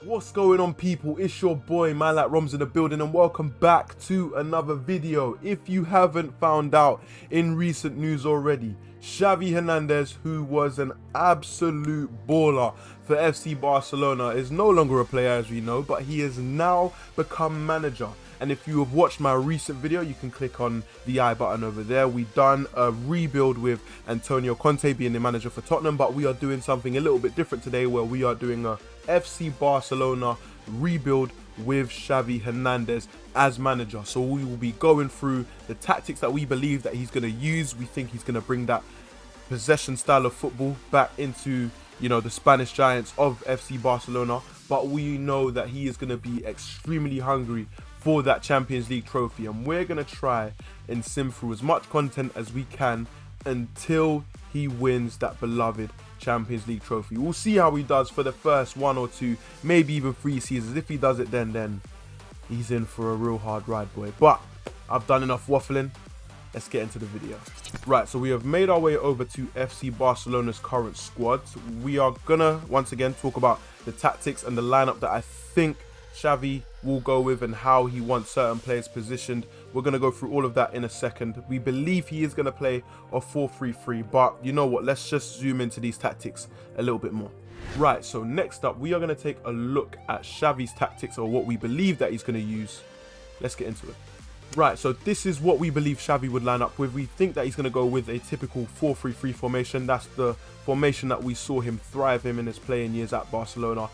What's going on, people? It's your boy Malak Roms in the building, and welcome back to another video. If you haven't found out in recent news already, Xavi Hernandez, who was an absolute baller for FC Barcelona, is no longer a player, as we know, but he has now become manager. And if you have watched my recent video, you can click on the I button over there. We've done a rebuild with Antonio Conte being the manager for Tottenham, but we are doing something a little bit different today, where we are doing a FC Barcelona rebuild with Xavi Hernandez as manager. So we will be going through the tactics that we believe that he's going to use. We think he's going to bring that possession style of football back into, the Spanish giants of FC Barcelona, but we know that he is going to be extremely hungry for that Champions League trophy, and we're going to try and sim through as much content as we can until he wins that beloved Champions League trophy. We'll see how he does for the first 1 or 2, maybe even 3 seasons. If he does it, then he's in for a real hard ride, boy. But I've done enough waffling. Let's get into the video. Right, so we have made our way over to FC Barcelona's current squad. We are gonna once again talk about the tactics and the lineup that I think Xavi will go with and how he wants certain players positioned. We're going to go through all of that in a second. We believe he is going to play a 4-3-3, but you know what? Let's just zoom into these tactics a little bit more. Right, so next up, we are going to take a look at Xavi's tactics, or what we believe that he's going to use. Let's get into it. Right, so this is what we believe Xavi would line up with. We think that he's going to go with a typical 4-3-3 formation. That's the formation that we saw him thrive in his playing years at Barcelona.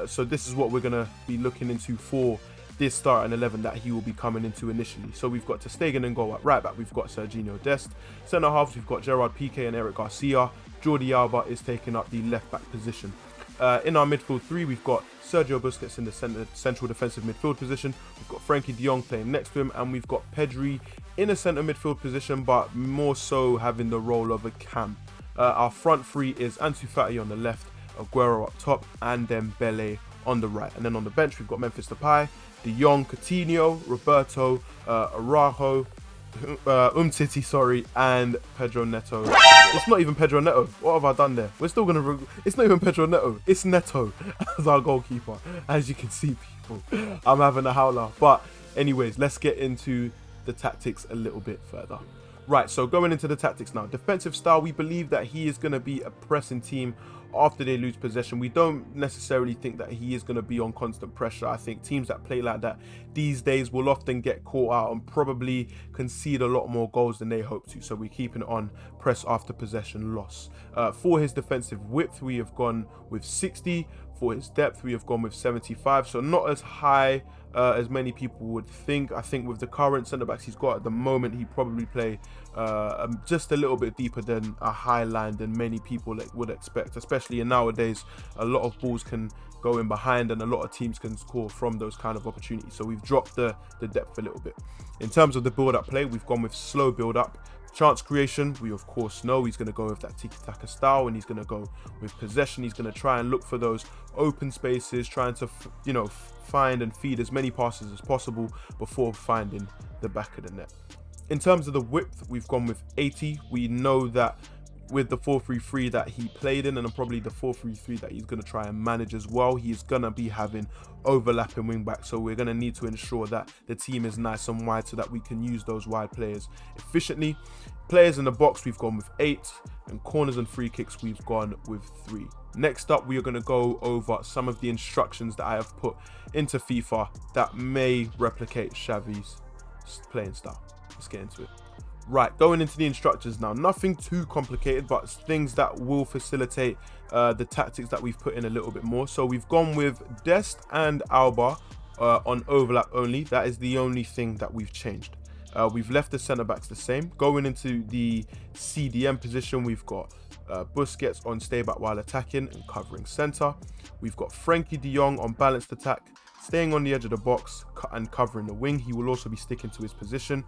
So this is what we're going to be looking into for this starting 11 that he will be coming into initially. So we've got ter Stegen and goal at right back. We've got Serginho Dest. Centre halves, we've got Gerard Piqué and Eric Garcia. Jordi Alba is taking up the left back position. In our midfield three, we've got Sergio Busquets in the central defensive midfield position. We've got Frenkie de Jong playing next to him, and we've got Pedri in a centre midfield position, but more so having the role of a cam. Our front three is Ansu Fati on the left, Aguero up top, and then Dembele on the right. And then on the bench, we've got Memphis Depay, De Jong, Coutinho, Roberto, Araujo, Umtiti, and Pedro Neto. It's not even Pedro Neto. What have I done there? We're still gonna. It's not even Pedro Neto. It's Neto as our goalkeeper. As you can see, people, I'm having a howler. But anyways, let's get into the tactics a little bit further. Right, so going into the tactics now. Defensive style, we believe that he is going to be a pressing team after they lose possession. We don't necessarily think that he is going to be on constant pressure. I think teams that play like that these days will often get caught out and probably concede a lot more goals than they hope to. So we're keeping it on press after possession loss. For his defensive width, we have gone with 60. For his depth, we have gone with 75. So not as high as many people would think. I think with the current centre-backs he's got at the moment, he probably play just a little bit deeper than a high line than many people would expect, especially in nowadays. A lot of balls can go in behind and a lot of teams can score from those kind of opportunities. So we've dropped the depth a little bit. In terms of the build-up play, we've gone with slow build-up. Chance creation, we of course know he's going to go with that tiki-taka style, and he's going to go with possession. He's going to try and look for those open spaces, trying to find and feed as many passes as possible before finding the back of the net. In terms of the width, we've gone with 80. We know that with the 4-3-3 that he played in, and probably the 4-3-3 that he's going to try and manage as well, he's going to be having overlapping wing backs. So we're going to need to ensure that the team is nice and wide so that we can use those wide players efficiently. Players in the box, we've gone with 8, and corners and free kicks, we've gone with 3. Next up, we are going to go over some of the instructions that I have put into FIFA that may replicate Xavi's playing style. Let's get into it. Right, going into the instructions now. Nothing too complicated, but things that will facilitate the tactics that we've put in a little bit more. So we've gone with Dest and Alba on overlap only. That is the only thing that we've changed. We've left the centre backs the same. Going into the CDM position, we've got Busquets on stay back while attacking and covering centre. We've got Frenkie de Jong on balanced attack, staying on the edge of the box and covering the wing. He will also be sticking to his position.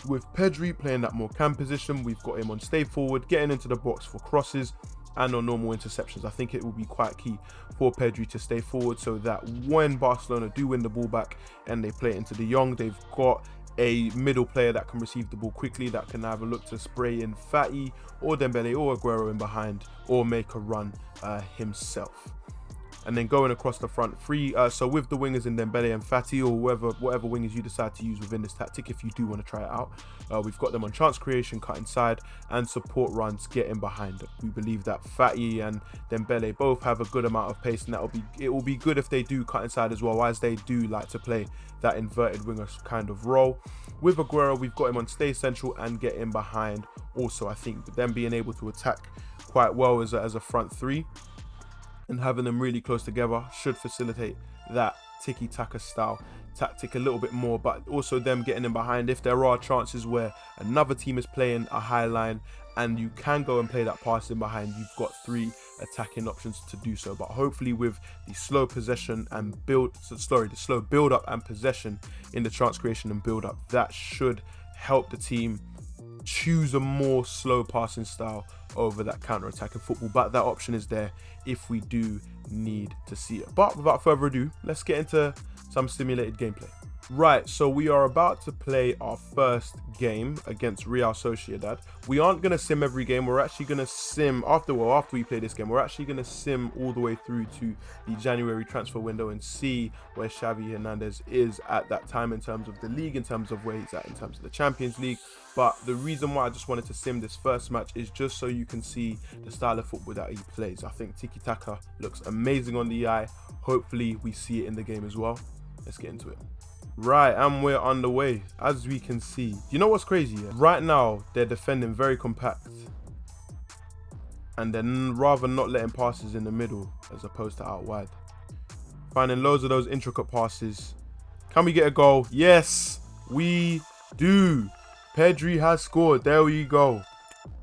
With Pedri playing that more cam position, we've got him on stay forward, getting into the box for crosses and on normal interceptions. I think it will be quite key for Pedri to stay forward so that when Barcelona do win the ball back and they play it into de Jong, they've got a middle player that can receive the ball quickly, that can either look to spray in Fati or Dembele or Aguero in behind, or make a run himself. and then going across the front three. So with the wingers in Dembele and Fati, or whatever wingers you decide to use within this tactic, if you do want to try it out, we've got them on chance creation, cut inside, and support runs, getting behind. We believe that Fati and Dembele both have a good amount of pace, and it will be good if they do cut inside as well, as they do like to play that inverted winger kind of role. With Aguero, we've got him on stay central and get in behind. Also, I think them being able to attack quite well as a front three and having them really close together should facilitate that tiki-taka style tactic a little bit more, but also them getting in behind if there are chances where another team is playing a high line and you can go and play that pass in behind. You've got 3 attacking options to do so, but hopefully with the slow possession and the slow build up and possession in the chance creation and build up, that should help the team choose a more slow passing style over that counter-attacking football. But that option is there if we do need to see it. But without further ado, let's get into some simulated gameplay. Right, so we are about to play our first game against Real Sociedad. We aren't going to sim every game. We're actually going to sim after we play this game. We're actually going to sim all the way through to the January transfer window and see where Xavi Hernandez is at that time in terms of the league, in terms of where he's at in terms of the Champions League. But the reason why I just wanted to sim this first match is just so you can see the style of football that he plays. I think tiki-taka looks amazing on the eye. Hopefully we see it in the game as well. Let's get into it. Right, and we're on the way. As we can see, you know what's crazy? Right now, they're defending very compact. And they're rather not letting passes in the middle as opposed to out wide. Finding loads of those intricate passes. Can we get a goal? Yes, we do. Pedri has scored. There we go.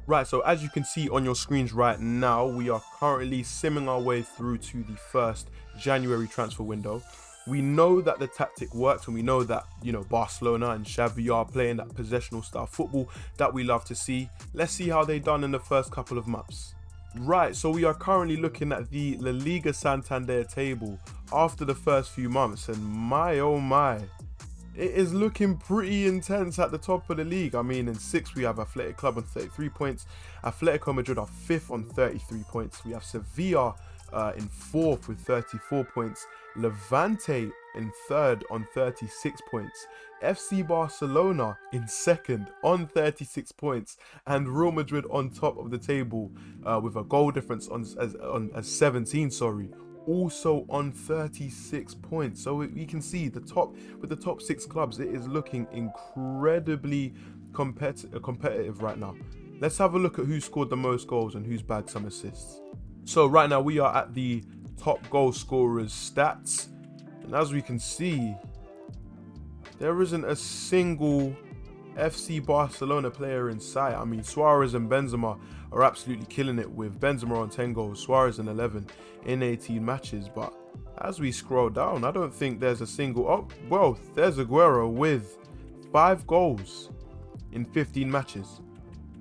Right, so as you can see on your screens right now, we are currently simming our way through to the first January transfer window. We know that the tactic works, and we know that, you know, Barcelona and Xavi are playing that possessional style football that we love to see. Let's see how they done in the first couple of maps. Right, so we are currently looking at the La Liga Santander table after the first few months, and my oh my, it is looking pretty intense at the top of the league. I mean, in 6th we have Athletic Club on 33 points, Atletico Madrid are 5th on 33 points, we have Sevilla in 4th with 34 points, Levante in 3rd on 36 points, FC Barcelona in 2nd on 36 points, and Real Madrid on top of the table with a goal difference as 17, also on 36 points. So we can see the top 6 clubs, it is looking incredibly competitive right now. Let's have a look at who scored the most goals and who's bagged some assists. So right now we are at the top goal scorers stats, and as we can see, there isn't a single FC Barcelona player in sight. I mean, Suarez and Benzema are absolutely killing it, with Benzema on 10 goals, Suarez on 11 in 18 matches. But as we scroll down, I don't think there's a single... Oh, well, there's Aguero with 5 goals in 15 matches.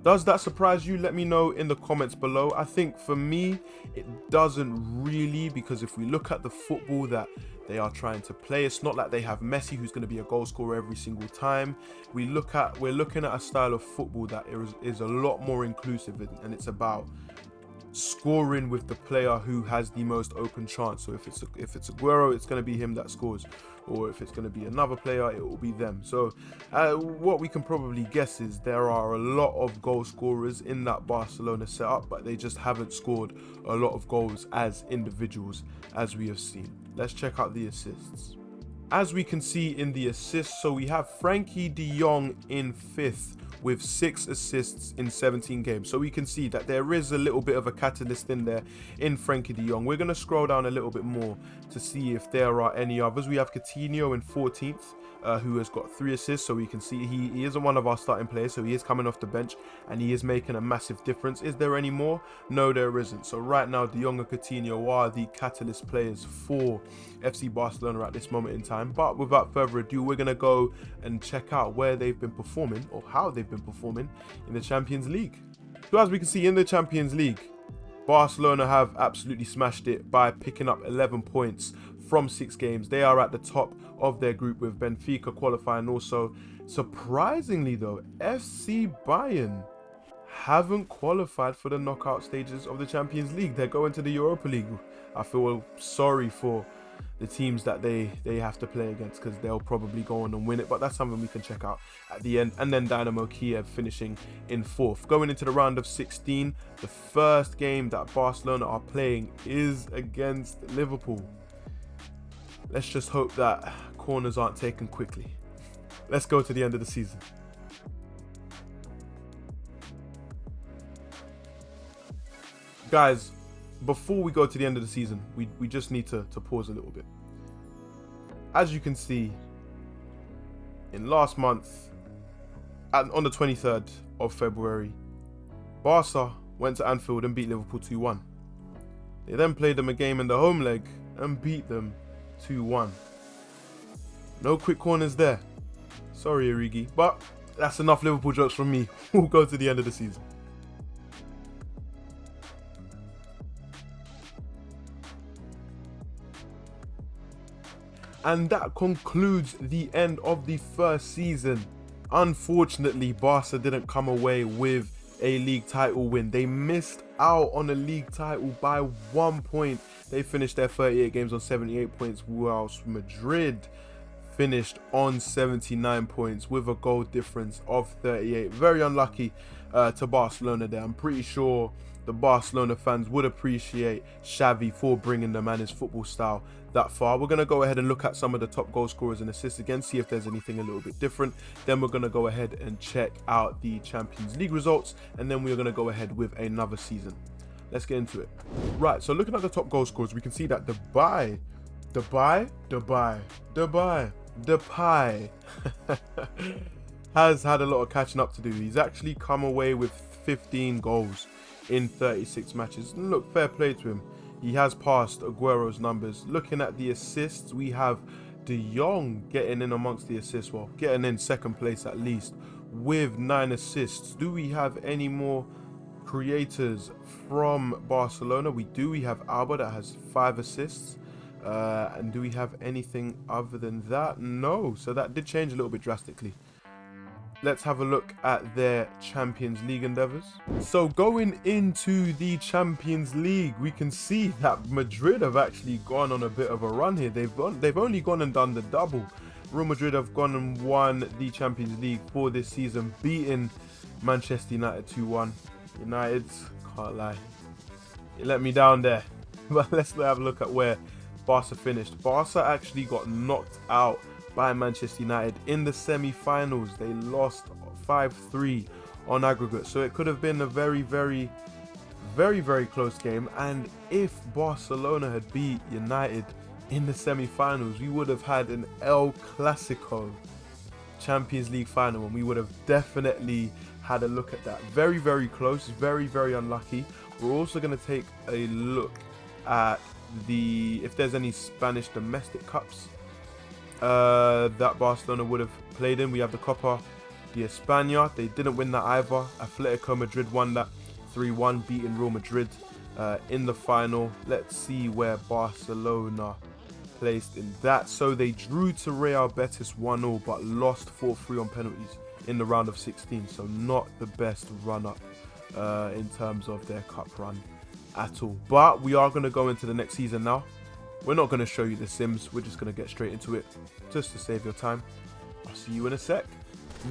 Does that surprise you? Let me know in the comments below. I think for me, it doesn't really, because if we look at the football that they are trying to play, it's not like they have Messi, who's going to be a goal scorer every single time. We're looking at a style of football that is a lot more inclusive, and it's about scoring with the player who has the most open chance. So if it's Aguero, it's going to be him that scores, or if it's going to be another player, it will be them. So what we can probably guess is there are a lot of goal scorers in that Barcelona setup, but they just haven't scored a lot of goals as individuals, as we have seen. Let's check out the assists. As we can see in the assists, so we have Frankie de Jong in 5th with 6 assists in 17 games. So we can see that there is a little bit of a catalyst in there in Frankie de Jong. We're going to scroll down a little bit more to see if there are any others. We have Coutinho in 14th, who has got 3 assists. So we can see he isn't one of our starting players, so he is coming off the bench and he is making a massive difference. Is there any more? No, there isn't. So right now, de Jong and Coutinho are the catalyst players for FC Barcelona at this moment in time. But without further ado, we're going to go and check out where they've been performing, or how they've been performing in the Champions League. So as we can see in the Champions League, Barcelona have absolutely smashed it by picking up 11 points from 6 games. They are at the top of their group, with Benfica qualifying also. Surprisingly though, FC Bayern haven't qualified for the knockout stages of the Champions League. They're going to the Europa League. I feel sorry for the teams that they have to play against, because they'll probably go on and win it, but that's something we can check out at the end. And then Dynamo Kiev finishing in 4th. Going into the round of 16, the first game that Barcelona are playing is against Liverpool. Let's just hope that corners aren't taken quickly. Let's go to the end of the season. Guys, before we go to the end of the season, we just need to pause a little bit. As you can see, in last month, on the 23rd of February, Barca went to Anfield and beat Liverpool 2-1. They then played them a game in the home leg and beat them 2-1. No quick corners there. Sorry, Origi, but that's enough Liverpool jokes from me. We'll go to the end of the season. And that concludes the end of the first season. Unfortunately, Barca didn't come away with a league title win. They missed out on a league title by 1 point. They finished their 38 games on 78 points, whilst Madrid finished on 79 points with a goal difference of 38. Very unlucky to Barcelona there. I'm pretty sure the Barcelona fans would appreciate Xavi for bringing them and his football style that far. We're going to go ahead and look at some of the top goal scorers and assists again, see if there's anything a little bit different. Then we're going to go ahead and check out the Champions League results, and then we're going to go ahead with another season. Let's get into it. Right, so looking at the top goal scorers, we can see that Depay has had a lot of catching up to do. He's actually come away with 15 goals in 36 matches. And look, fair play to him. He has passed Aguero's numbers. Looking at the assists, we have De Jong getting in amongst the assists, well, getting in second place at least with 9 assists. Do we have any more creators from Barcelona? We do. We have Alba that has 5 assists. And do we have anything other than that? No. So that did change a little bit drastically. Let's have a look at their Champions League endeavours. So going into the Champions League, we can see that Madrid have actually gone on a bit of a run here. They've only gone and done the double. Real Madrid have gone and won the Champions League for this season, beating Manchester United 2-1. United, can't lie, you let me down there. But let's have a look at where Barca finished. Barca actually got knocked out by Manchester United in the semi-finals. They lost 5-3 on aggregate, so it could have been a very close game. And if Barcelona had beat United in the semi-finals, we would have had an El Clasico Champions League final, and we would have definitely had a look at that. Very close, very unlucky. We're also going to take a look at if there's any Spanish domestic cups that Barcelona would have played in. We have the Copa de España. They didn't win that either. Atletico Madrid won that 3-1, beating Real Madrid in the final. Let's see where Barcelona placed in that. So they drew to Real Betis 1-0, but lost 4-3 on penalties in the round of 16. So not the best run-up in terms of their cup run at all. But we are going to go into the next season now. We're not going to show you the Sims. We're just going to get straight into it just to save your time. I'll see you in a sec.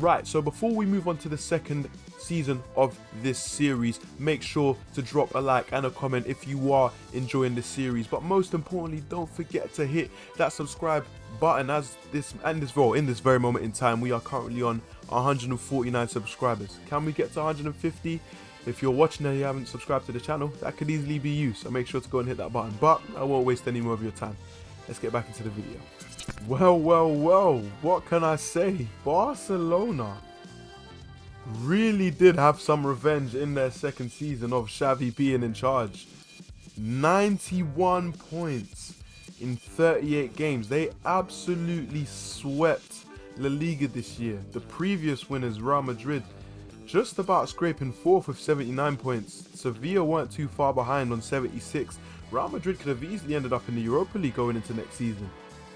Right, so before we move on to the second season of this series, make sure to drop a like and a comment if you are enjoying this series. But most importantly, don't forget to hit that subscribe button. In this very moment in time, we are currently on 149 subscribers. Can we get to 150? If you're watching and you haven't subscribed to the channel, that could easily be you, so make sure to go and hit that button. But I won't waste any more of your time. Let's get back into the video. Well, what can I say? Barcelona really did have some revenge in their second season of Xavi being in charge. 91 points in 38 games. They absolutely swept La Liga this year. The previous winners, Real Madrid, just about scraping 4th with 79 points. Sevilla weren't too far behind on 76. Real Madrid could have easily ended up in the Europa League going into next season.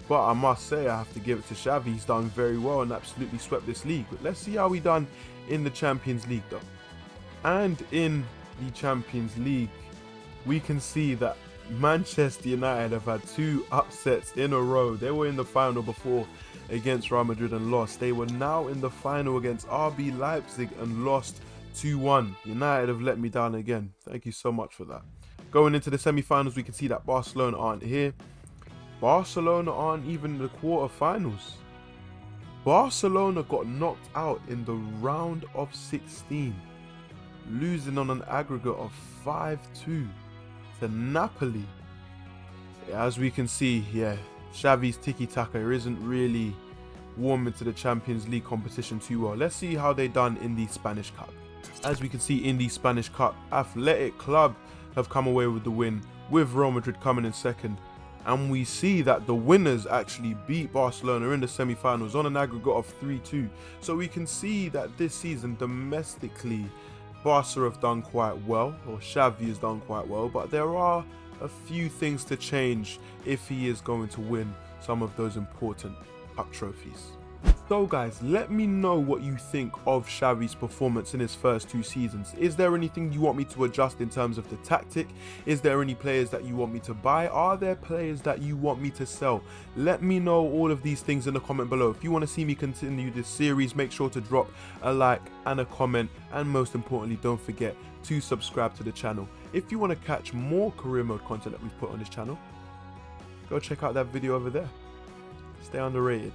But I must say, I have to give it to Xavi. He's done very well and absolutely swept this league. But let's see how he done in the Champions League though. And in the Champions League, we can see that Manchester United have had 2 upsets in a row. They were in the final before against Real Madrid and lost. They were now in the final against RB Leipzig and lost 2-1. United have let me down again. Thank you so much for that. Going into the semi-finals, we can see that Barcelona aren't here. Barcelona aren't even in the quarter-finals. Barcelona got knocked out in the round of 16, losing on an aggregate of 5-2 to Napoli. As we can see, Xavi's tiki-taka isn't really warming to the Champions League competition too well. Let's see how they done in the Spanish Cup. As we can see in the Spanish Cup, Athletic Club have come away with the win, with Real Madrid coming in second. And we see that the winners actually beat Barcelona in the semi-finals on an aggregate of 3-2. So we can see that this season domestically, Barca have done quite well, or Xavi has done quite well, but there are a few things to change if he is going to win some of those important cup trophies. So guys, let me know what you think of Xavi's performance in his first 2 seasons. Is there anything you want me to adjust in terms of the tactic? Is there any players that you want me to buy? Are there players that you want me to sell? Let me know all of these things in the comment below. If you want to see me continue this series, make sure to drop a like and a comment, and most importantly, don't forget to subscribe to the channel. If you want to catch more career mode content that we've put on this channel, go check out that video over there. Stay underrated.